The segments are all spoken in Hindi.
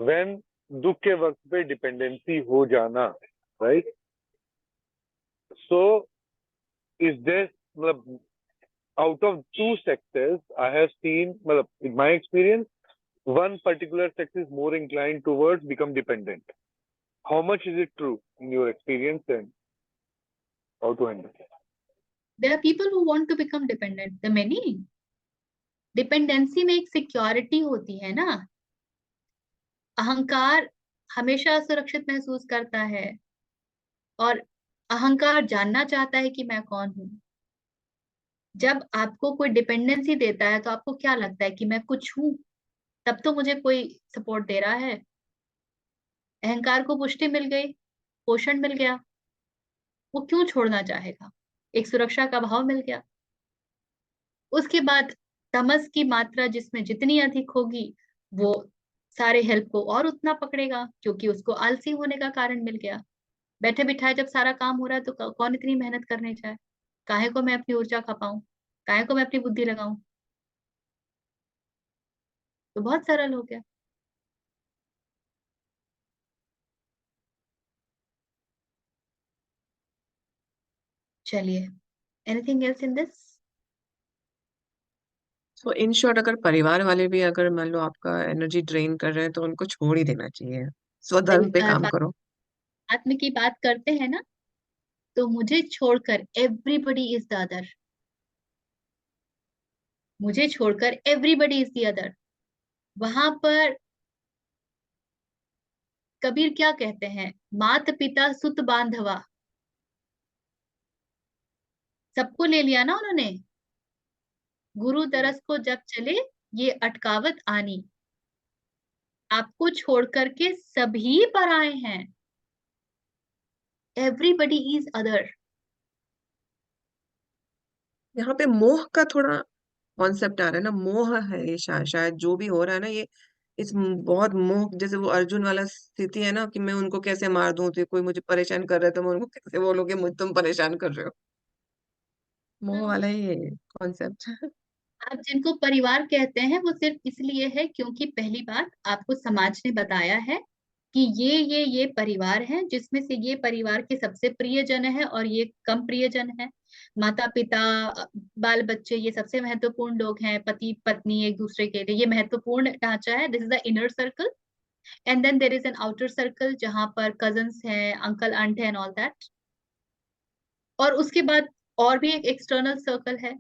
व्हेन दुख के वक्त पे डिपेंडेंसी हो जाना, राइट? सो इज दिस मतलब out of two sectors I have seen, well, in my experience, one particular sex is more inclined towards become dependent. How much is it true in your experience and how to handle it? There are people who want to become dependent. The many. Dependency में एक सिक्योरिटी होती है ना। अहंकार हमेशा असुरक्षित महसूस करता है, और अहंकार जानना चाहता है कि मैं कौन हूं। जब आपको कोई डिपेंडेंसी देता है तो आपको क्या लगता है कि मैं कुछ हूं, तब तो मुझे कोई सपोर्ट दे रहा है। अहंकार को पुष्टि मिल गई, पोषण मिल गया, वो क्यों छोड़ना चाहेगा। एक सुरक्षा का भाव मिल गया। उसके बाद तमस की मात्रा जिसमें जितनी अधिक होगी, वो सारे हेल्प को और उतना पकड़ेगा, क्योंकि उसको आलसी होने का कारण मिल गया। बैठे बिठाए जब सारा काम हो रहा है तो कौन इतनी मेहनत करने चाहे। काहे को मैं अपनी ऊर्जा खपाऊं, काहे को मैं अपनी बुद्धि लगाऊं। तो बहुत सरल हो गया। चलिए, एनीथिंग एल्स इन दिस? तो इन शॉर्ट, अगर परिवार वाले भी अगर मान लो आपका एनर्जी ड्रेन कर रहे हैं तो उनको छोड़ ही देना चाहिए, स्वधर्म पे काम करो। आत्म की बात करते हैं ना, तो मुझे छोड़कर एवरीबडी इज द अदर। मुझे छोड़कर एवरीबडी इज द अदर। वहां पर कबीर क्या कहते हैं, मात पिता सुत बांधवा, सबको ले लिया ना उन्होंने। गुरु दरस को जब चले ये अटकावत आनी। आपको छोड़ करके सभी पराए हैं। Everybody is other. यहाँ पे मोह का थोड़ा कॉन्सेप्ट आ रहा है ना, मोह है ये शायद जो भी हो रहा है ना ये बहुत मोह, जैसे वो अर्जुन वाला स्थिति है ना कि मैं उनको कैसे मार दूं, तो कोई मुझे परेशान कर रहा है तो मैं उनको कैसे बोलूं कि मुझे तुम परेशान कर रहे हो। मोह वाला ही कॉन्सेप्ट। आप जिनको परिवार कहते हैं वो सिर्फ इसलिए है क्योंकि पहली बात आपको समाज ने बताया है कि ये परिवार है, जिसमें से ये परिवार के सबसे प्रियजन है और ये कम प्रियजन है। माता पिता, बाल बच्चे, ये सबसे महत्वपूर्ण लोग हैं। पति पत्नी एक दूसरे के लिए, ये महत्वपूर्ण ढांचा है। This is the inner circle. And then there is an outer circle जहां पर कजन्स हैं, अंकल आंट है, एंड ऑल दैट। और उसके बाद और भी एक एक्सटर्नल सर्कल है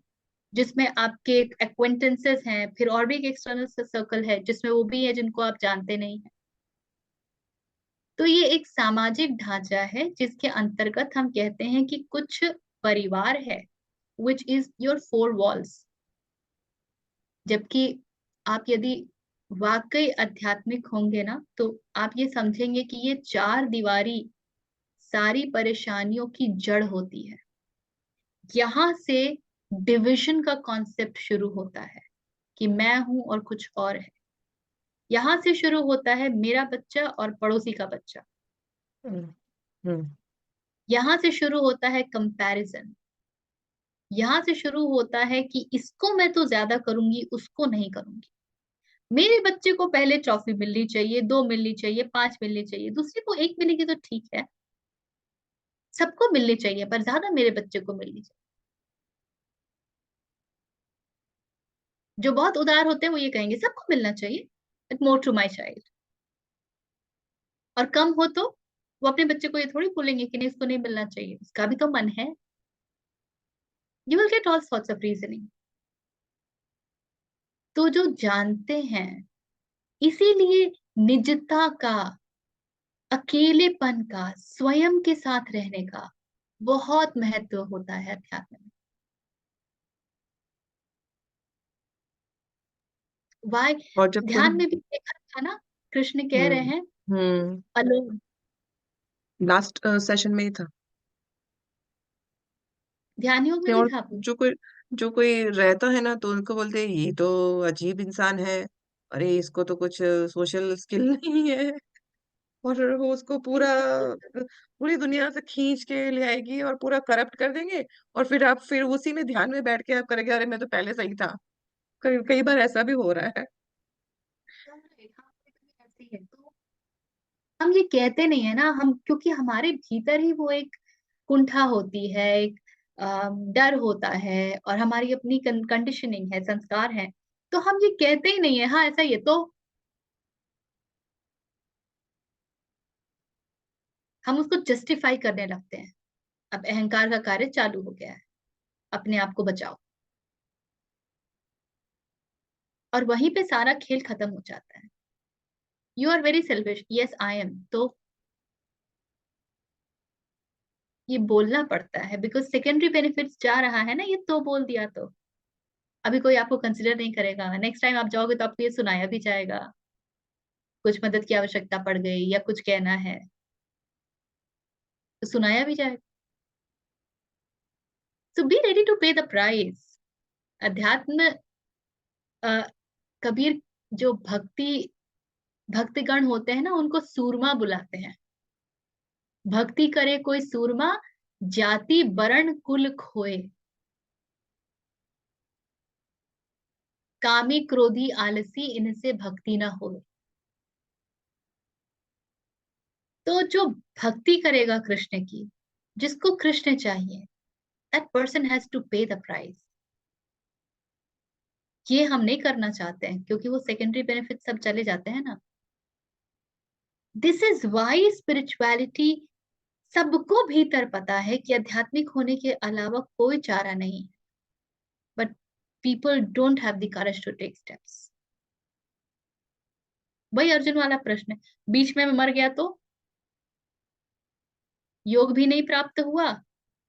जिसमें आपके एक्वेंटेंसेस हैं। फिर और भी एक एक्सटर्नल सर्कल है जिसमें वो भी है जिनको आप जानते नहीं हैं। तो ये एक सामाजिक ढांचा है जिसके अंतर्गत हम कहते हैं कि कुछ परिवार है, which is your four walls. जबकि आप यदि वाकई आध्यात्मिक होंगे ना, तो आप ये समझेंगे कि ये चार दीवारी सारी परेशानियों की जड़ होती है। यहां से डिविजन का कॉन्सेप्ट शुरू होता है कि मैं हूं और कुछ और है। यहां से शुरू होता है मेरा बच्चा और पड़ोसी का बच्चा। हम्म। हम्म। यहां से शुरू होता है कंपैरिजन। यहां से शुरू होता है कि इसको मैं तो ज्यादा करूंगी, उसको नहीं करूंगी। मेरे बच्चे को पहले ट्रॉफी मिलनी चाहिए, 2 मिलनी चाहिए, 5 मिलनी चाहिए, दूसरे को 1 मिलेगी तो ठीक है। सबको मिलनी चाहिए पर ज्यादा मेरे बच्चे को मिलनी चाहिए। जो बहुत उदार होते हैं वो ये कहेंगे सबको मिलना चाहिए, but more to my child. और कम हो तो वो अपने बच्चे को ये थोड़ी बोलेंगे कि नहीं इसको नहीं मिलना चाहिए, उसका भी तो मन है। You will get all sorts of reasoning. तो जो जानते हैं, इसीलिए निजता का, अकेलेपन का, स्वयं के साथ रहने का बहुत महत्व होता है अध्यात्म में। वाई और जब ध्यान तुम में भी देखा था ना, कृष्ण कह रहे हम्म। हैं हम्म। अलोन। लास्ट सेशन में ही था। ध्यान योग में भी और था। जो कोई रहता है ना तो उनको बोलते हैं ये तो अजीब इंसान है, अरे इसको तो कुछ सोशल स्किल नहीं है, और वो उसको पूरी दुनिया से खींच के ले आएगी और पूरा करप्ट कर देंगे। और फिर आप फिर उसी में ध्यान में बैठ के आप करेंगे, अरे मैं तो पहले सही था। कई कई बार ऐसा भी हो रहा है। ऐसे ही है। तो हम ये कहते नहीं है ना, हम क्योंकि हमारे भीतर ही वो एक कुंठा होती है, एक डर होता है, और हमारी अपनी कंडीशनिंग है, संस्कार है, तो हम ये कहते ही नहीं है हाँ ऐसा ही है। तो हम उसको जस्टिफाई करने लगते हैं। अब अहंकार का कार्य चालू हो गया है, अपने आप को बचाओ, और वहीं पे सारा खेल खत्म हो जाता है। You are very selfish, yes I am, तो ये बोलना पड़ता है, बिकॉज सेकेंडरी बेनिफिट्स जा रहा है ना, ये तो बोल दिया तो अभी कोई आपको कंसिडर नहीं करेगा। नेक्स्ट टाइम आप जाओगे तो आपको ये सुनाया भी जाएगा, कुछ मदद की आवश्यकता पड़ गई या कुछ कहना है तो सुनाया भी जाएगा। सो बी रेडी टू पे द प्राइस। अध्यात्म, अ, कबीर जो भक्तिगण होते हैं ना, उनको सूरमा बुलाते हैं। भक्ति करे कोई सूरमा, जाति वर्ण कुल खोए, कामी क्रोधी आलसी इनसे भक्ति ना होए। तो जो भक्ति करेगा कृष्ण की, जिसको कृष्ण चाहिए, दैट पर्सन हैज टू पे द प्राइस। ये हम नहीं करना चाहते हैं, क्योंकि वो सेकेंडरी बेनिफिट सब चले जाते हैं ना। दिस इज वाई स्पिरिचुअलिटी, सबको भीतर पता है कि आध्यात्मिक होने के अलावा कोई चारा नहीं, but people don't have the courage to take steps. वही अर्जुन वाला प्रश्न है, बीच में मैं मर गया तो योग भी नहीं प्राप्त हुआ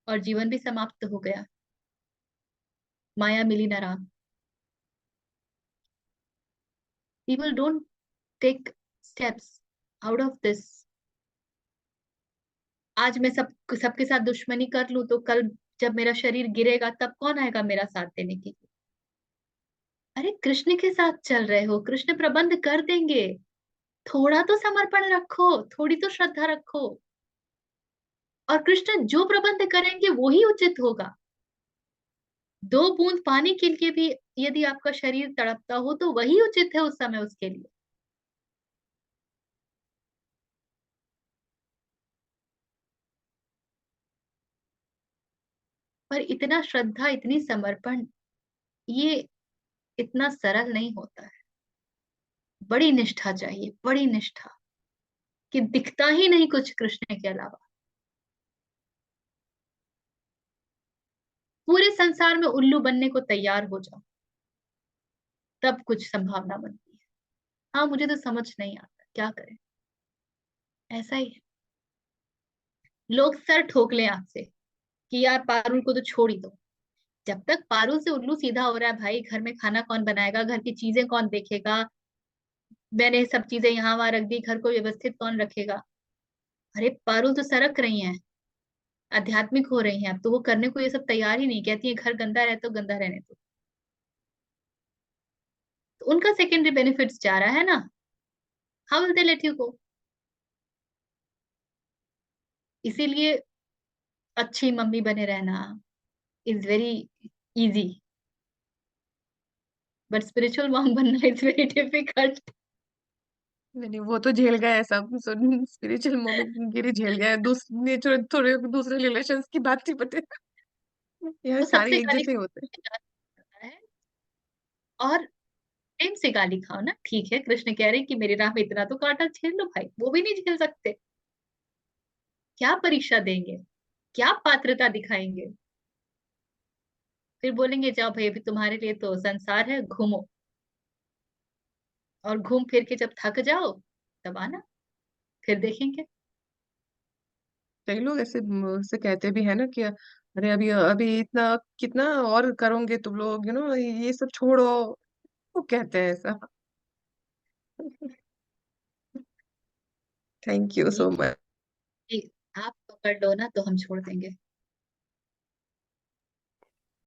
और जीवन भी समाप्त हो गया, माया मिली ना Ram. People don't take steps out of this. आज मैं सबके साथ दुश्मनी कर लूं तो कल जब मेरा शरीर गिरेगा तब कौन आएगा मेरा साथ देने के लिए? अरे कृष्ण के साथ चल रहे हो, कृष्ण प्रबंध कर देंगे। थोड़ा तो समर्पण रखो, थोड़ी तो श्रद्धा रखो, और कृष्ण जो प्रबंध करेंगे वो ही उचित होगा। 2 बूंद पानी के लिए भी यदि आपका शरीर तड़पता हो तो वही उचित है उस समय उसके लिए। पर इतना श्रद्धा, इतनी समर्पण, ये इतना सरल नहीं होता है। बड़ी निष्ठा चाहिए, बड़ी निष्ठा, कि दिखता ही नहीं कुछ कृष्ण के अलावा। पूरे संसार में उल्लू बनने को तैयार हो जाओ, तब कुछ संभावना बनती है। हाँ मुझे तो समझ नहीं आता, क्या करें, ऐसा ही है। लोग सर ठोक लें आपसे कि यार पारुल को तो छोड़ ही दो। जब तक पारुल से उल्लू सीधा हो रहा है, भाई घर में खाना कौन बनाएगा, घर की चीजें कौन देखेगा, मैंने सब चीजें यहाँ वहां रख दी, घर को व्यवस्थित कौन रखेगा। अरे पारुल तो सरक रही हैं, आध्यात्मिक हो रही हैं, अब तो वो करने को ये सब तैयार ही नहीं, कहती है घर गंदा रहे तो गंदा रहने दो। तो उनका सेकेंडरी बेनिफिट्स जा रहा है ना, how will they let you go? इसीलिए अच्छी मम्मी बने रहना is very easy, but spiritual mom बनना इज वेरी डिफिकल्ट। नहीं नहीं, वो तो झेल गए हैं सब। स्पिरिचुअल मोमेंट गिरी झेल गए हैं। दूसरे थोड़े थोड़े दूसरे रिलेशंस की बात नहीं पता। यार वो सारी सबसे एक गाली जैसे होते खाता है, और प्रेम से गाली खाओ ना, ठीक है कृष्ण कह रहे हैं कि मेरी राह में इतना तो कांटा झेल लो भाई, वो भी नहीं झेल सकते, क्या परीक्षा देंगे, क्या पात्रता दिखाएंगे? फिर बोलेंगे जाओ भाई अभी तुम्हारे लिए तो संसार है, घूमो, और घूम फिर के जब थक जाओ तब आना, फिर देखेंगे। कई लोग ऐसे से कहते भी है ना कि अरे अभी अभी इतना कितना और करोगे तुम लोग, ये सब छोड़ो। वो कहते हैं ऐसा। थैंक यू सो ठीक मच। है, आप पकड़ लो ना तो हम छोड़ देंगे।